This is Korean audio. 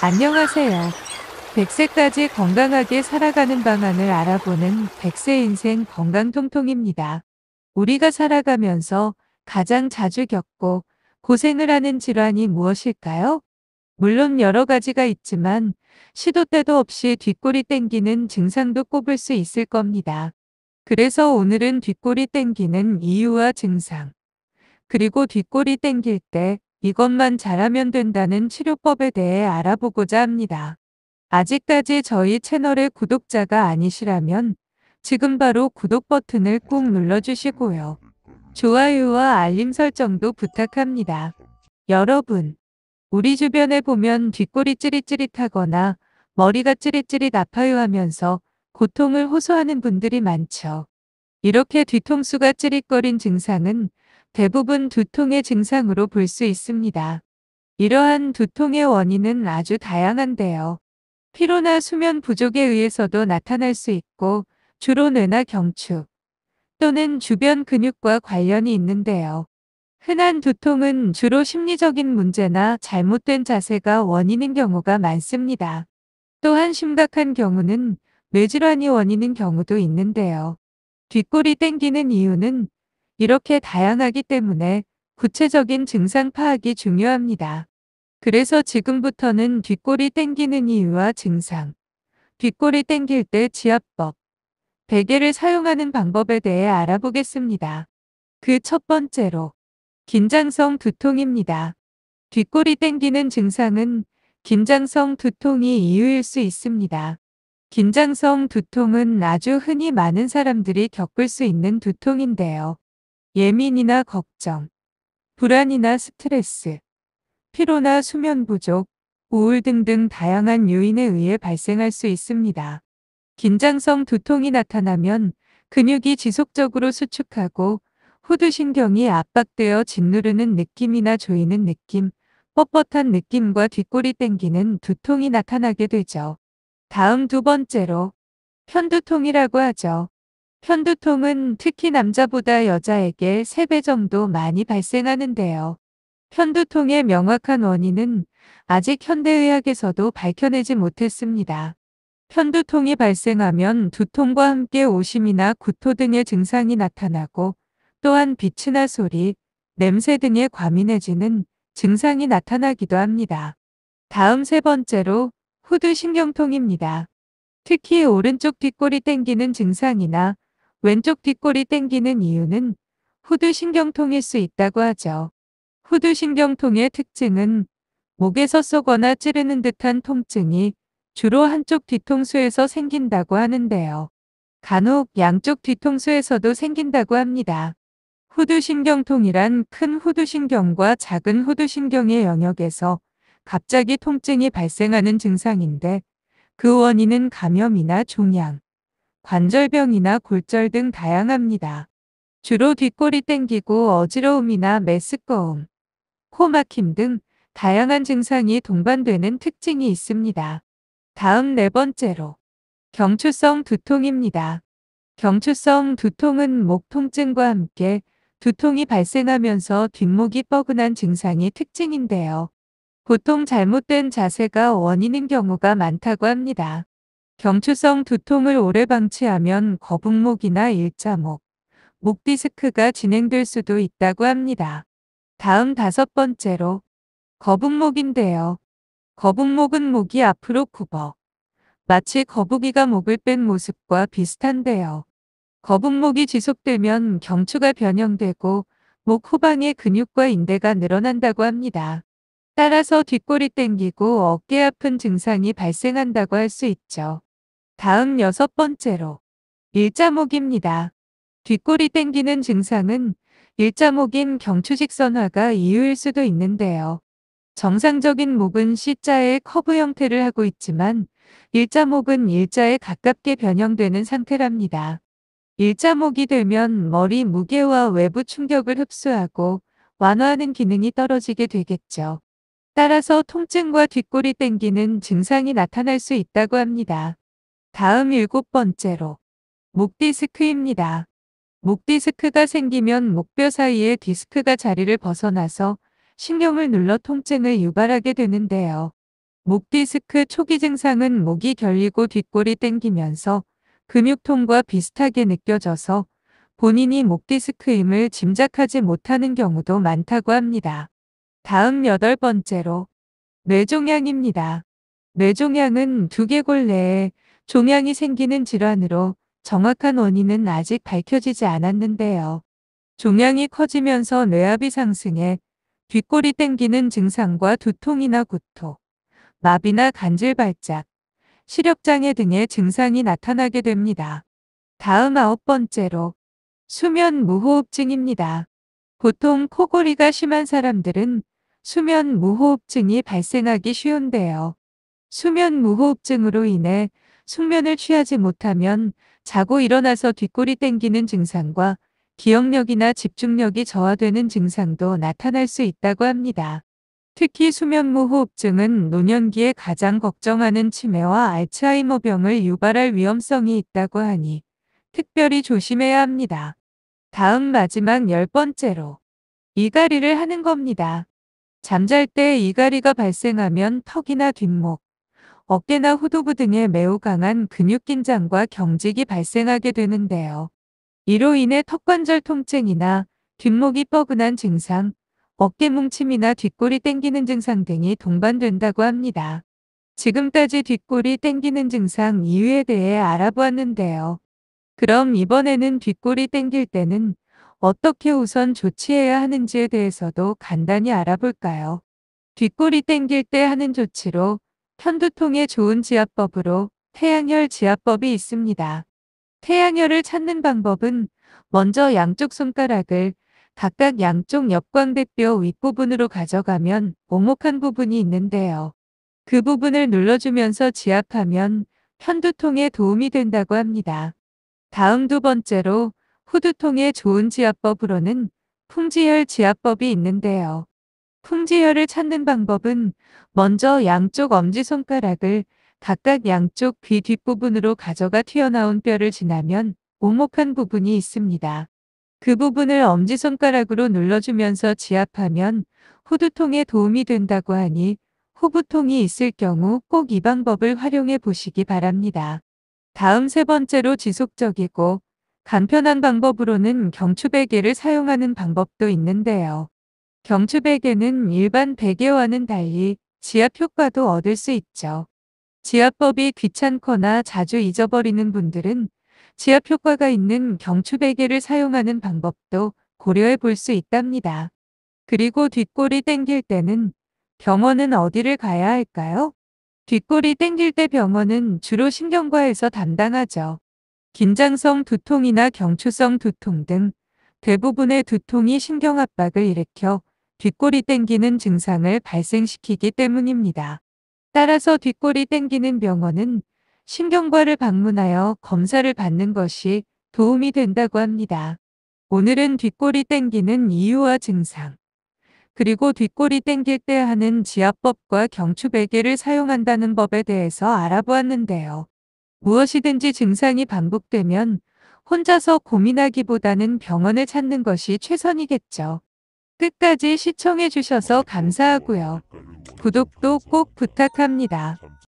안녕하세요. 100세까지 건강하게 살아가는 방안을 알아보는 100세 인생 건강통통입니다. 우리가 살아가면서 가장 자주 겪고 고생을 하는 질환이 무엇일까요? 물론 여러 가지가 있지만 시도 때도 없이 뒷골이 땡기는 증상도 꼽을 수 있을 겁니다. 그래서 오늘은 뒷골이 땡기는 이유와 증상, 그리고 뒷골이 땡길 때 이것만 잘하면 된다는 치료법에 대해 알아보고자 합니다. 아직까지 저희 채널의 구독자가 아니시라면 지금 바로 구독 버튼을 꾹 눌러주시고요. 좋아요와 알림 설정도 부탁합니다. 여러분, 우리 주변에 보면 뒷골이 찌릿찌릿하거나 머리가 찌릿찌릿 아파요 하면서 고통을 호소하는 분들이 많죠. 이렇게 뒤통수가 찌릿거린 증상은 대부분 두통의 증상으로 볼 수 있습니다. 이러한 두통의 원인은 아주 다양한데요. 피로나 수면 부족에 의해서도 나타날 수 있고, 주로 뇌나 경추 또는 주변 근육과 관련이 있는데요. 흔한 두통은 주로 심리적인 문제나 잘못된 자세가 원인인 경우가 많습니다. 또한 심각한 경우는 뇌질환이 원인인 경우도 있는데요. 뒷골이 땡기는 이유는 이렇게 다양하기 때문에 구체적인 증상 파악이 중요합니다. 그래서 지금부터는 뒷골이 땡기는 이유와 증상, 뒷골이 땡길 때 지압법, 베개를 사용하는 방법에 대해 알아보겠습니다. 그 첫 번째로 긴장성 두통입니다. 뒷골이 땡기는 증상은 긴장성 두통이 이유일 수 있습니다. 긴장성 두통은 아주 흔히 많은 사람들이 겪을 수 있는 두통인데요. 예민이나 걱정, 불안이나 스트레스, 피로나 수면 부족, 우울 등등 다양한 요인에 의해 발생할 수 있습니다. 긴장성 두통이 나타나면 근육이 지속적으로 수축하고 후두신경이 압박되어 짓누르는 느낌이나 조이는 느낌, 뻣뻣한 느낌과 뒷골이 땡기는 두통이 나타나게 되죠. 다음 두 번째로 편두통이라고 하죠. 편두통은 특히 남자보다 여자에게 3배 정도 많이 발생하는데요. 편두통의 명확한 원인은 아직 현대의학에서도 밝혀내지 못했습니다. 편두통이 발생하면 두통과 함께 오심이나 구토 등의 증상이 나타나고, 또한 빛이나 소리, 냄새 등에 과민해지는 증상이 나타나기도 합니다. 다음 세 번째로 후두신경통입니다. 특히 오른쪽 뒷골이 땡기는 증상이나 왼쪽 뒷골이 땡기는 이유는 후두신경통일 수 있다고 하죠. 후두신경통의 특징은 목에서 쏘거나 찌르는 듯한 통증이 주로 한쪽 뒤통수에서 생긴다고 하는데요. 간혹 양쪽 뒤통수에서도 생긴다고 합니다. 후두신경통이란 큰 후두신경과 작은 후두신경의 영역에서 갑자기 통증이 발생하는 증상인데, 그 원인은 감염이나 종양, 관절병이나 골절 등 다양합니다. 주로 뒷골이 땡기고 어지러움이나 메스꺼움, 코막힘 등 다양한 증상이 동반되는 특징이 있습니다. 다음 네 번째로 경추성 두통입니다. 경추성 두통은 목 통증과 함께 두통이 발생하면서 뒷목이 뻐근한 증상이 특징인데요. 보통 잘못된 자세가 원인인 경우가 많다고 합니다. 경추성 두통을 오래 방치하면 거북목이나 일자목, 목 디스크가 진행될 수도 있다고 합니다. 다음 다섯 번째로 거북목인데요. 거북목은 목이 앞으로 굽어 마치 거북이가 목을 뺀 모습과 비슷한데요. 거북목이 지속되면 경추가 변형되고 목 후방의 근육과 인대가 늘어난다고 합니다. 따라서 뒷골이 땡기고 어깨 아픈 증상이 발생한다고 할 수 있죠. 다음 여섯 번째로 일자목입니다. 뒷골이 땡기는 증상은 일자목인 경추직선화가 이유일 수도 있는데요. 정상적인 목은 C자의 커브 형태를 하고 있지만 일자목은 일자에 가깝게 변형되는 상태랍니다. 일자목이 되면 머리 무게와 외부 충격을 흡수하고 완화하는 기능이 떨어지게 되겠죠. 따라서 통증과 뒷골이 땡기는 증상이 나타날 수 있다고 합니다. 다음 일곱 번째로 목 디스크입니다. 목 디스크가 생기면 목뼈 사이에 디스크가 자리를 벗어나서 신경을 눌러 통증을 유발하게 되는데요. 목 디스크 초기 증상은 목이 결리고 뒷골이 땡기면서 근육통과 비슷하게 느껴져서 본인이 목 디스크임을 짐작하지 못하는 경우도 많다고 합니다. 다음 8번째로 뇌종양입니다. 뇌종양은 두개골 내에 종양이 생기는 질환으로 정확한 원인은 아직 밝혀지지 않았는데요. 종양이 커지면서 뇌압이 상승해 뒷골이 땡기는 증상과 두통이나 구토, 마비나 간질발작, 시력장애 등의 증상이 나타나게 됩니다. 다음 9번째로 수면 무호흡증입니다. 보통 코골이가 심한 사람들은 수면 무호흡증이 발생하기 쉬운데요. 수면 무호흡증으로 인해 숙면을 취하지 못하면 자고 일어나서 뒷골이 땡기는 증상과 기억력이나 집중력이 저하되는 증상도 나타날 수 있다고 합니다. 특히 수면무호흡증은 노년기에 가장 걱정하는 치매와 알츠하이머병을 유발할 위험성이 있다고 하니 특별히 조심해야 합니다. 다음 마지막 10번째로 이갈이를 하는 겁니다. 잠잘 때 이갈이가 발생하면 턱이나 뒷목, 어깨나 후두부 등에 매우 강한 근육 긴장과 경직이 발생하게 되는데요. 이로 인해 턱관절 통증이나 뒷목이 뻐근한 증상, 어깨 뭉침이나 뒷골이 땡기는 증상 등이 동반된다고 합니다. 지금까지 뒷골이 땡기는 증상 이유에 대해 알아보았는데요. 그럼 이번에는 뒷골이 땡길 때는 어떻게 우선 조치해야 하는지에 대해서도 간단히 알아볼까요? 뒷골이 땡길 때 하는 조치로 편두통에 좋은 지압법으로 태양혈 지압법이 있습니다. 태양혈을 찾는 방법은 먼저 양쪽 손가락을 각각 양쪽 역광대뼈 윗부분으로 가져가면 오목한 부분이 있는데요. 그 부분을 눌러주면서 지압하면 편두통에 도움이 된다고 합니다. 다음 2번째로 후두통에 좋은 지압법으로는 풍지혈 지압법이 있는데요. 풍지혈을 찾는 방법은 먼저 양쪽 엄지손가락을 각각 양쪽 귀 뒷부분으로 가져가 튀어나온 뼈를 지나면 오목한 부분이 있습니다. 그 부분을 엄지손가락으로 눌러주면서 지압하면 후두통에 도움이 된다고 하니 후부통이 있을 경우 꼭 이 방법을 활용해 보시기 바랍니다. 다음 3번째로 지속적이고 간편한 방법으로는 경추베개를 사용하는 방법도 있는데요. 경추베개는 일반 베개와는 달리 지압 효과도 얻을 수 있죠. 지압법이 귀찮거나 자주 잊어버리는 분들은 지압 효과가 있는 경추베개를 사용하는 방법도 고려해 볼 수 있답니다. 그리고 뒷골이 땡길 때는 병원은 어디를 가야 할까요? 뒷골이 땡길 때 병원은 주로 신경과에서 담당하죠. 긴장성 두통이나 경추성 두통 등 대부분의 두통이 신경 압박을 일으켜 뒷골이 땡기는 증상을 발생시키기 때문입니다. 따라서 뒷골이 땡기는 병원은 신경과를 방문하여 검사를 받는 것이 도움이 된다고 합니다. 오늘은 뒷골이 땡기는 이유와 증상, 그리고 뒷골이 땡길 때 하는 지압법과 경추베개를 사용한다는 법에 대해서 알아보았는데요. 무엇이든지 증상이 반복되면 혼자서 고민하기보다는 병원을 찾는 것이 최선이겠죠. 끝까지 시청해 주셔서 감사하고요. 구독도 꼭 부탁합니다.